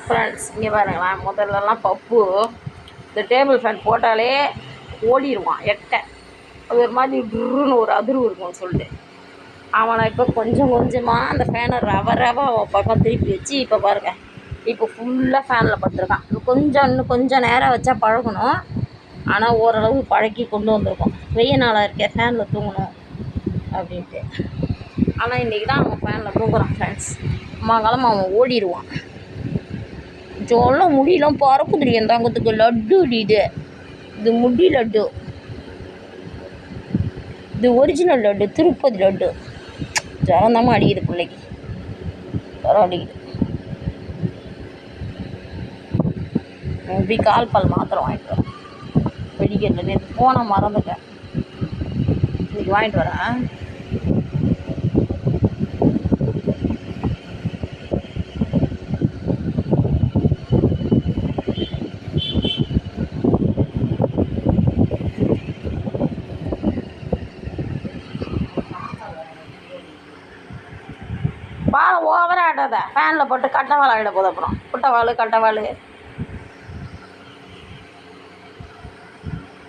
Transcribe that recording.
Friends இங்கே பாருங்களேன், முதல்லலாம் பப்பு இந்த டேபிள் ஃபேன் போட்டாலே ஓடிடுவான் எட்ட. அது ஒரு மாதிரி டுருன்னு ஒரு அதிர்வு இருக்கும்னு சொல்லிட்டு அவனை இப்போ கொஞ்சம் கொஞ்சமாக அந்த ஃபேனை ரவ பக்கம் திருப்பி வச்சு இப்போ பாருங்கள், இப்போ ஃபுல்லாக ஃபேனில் படுத்துருக்கான். இன்னும் கொஞ்சம் நேரம் வச்சா பழகணும். ஆனால் ஓரளவு பழக்கி கொண்டு வந்திருக்கோம். வெய்ய நாளாக இருக்கே ஃபேனில் தூங்கணும் அப்படின்ட்டு. ஆனால் இன்றைக்கி தான் அவன் ஃபேனில் தூங்குறான் ஃப்ரெண்ட்ஸ். அம்மாங்காலமாக அவன் ஓடிடுவான். சொல்ல முடியலாம் பறக்குதுடி என் தங்கத்துக்கு. லட்டு இது முடி லட்டு, இது ஒரிஜினல் லட்டு, திருப்பதி லட்டு. ஜலந்தாமல் அடிக்குது பிள்ளைக்கு, ஜரம் அடிக்குது. இப்படி கால் பால் மாத்திரம் வாங்கிட்டு வரேன். வெடிக்கிறது நேற்று போனால் மறந்துட்டேன், இன்னைக்கு வாங்கிட்டு வரேன். பாலை ஓவராக ஆட்டாத, ஃபேனில் போட்டு கட்டை வாழை ஆகிட போகுது. அப்புறம் குட்டை வாழை கட்டை வாழை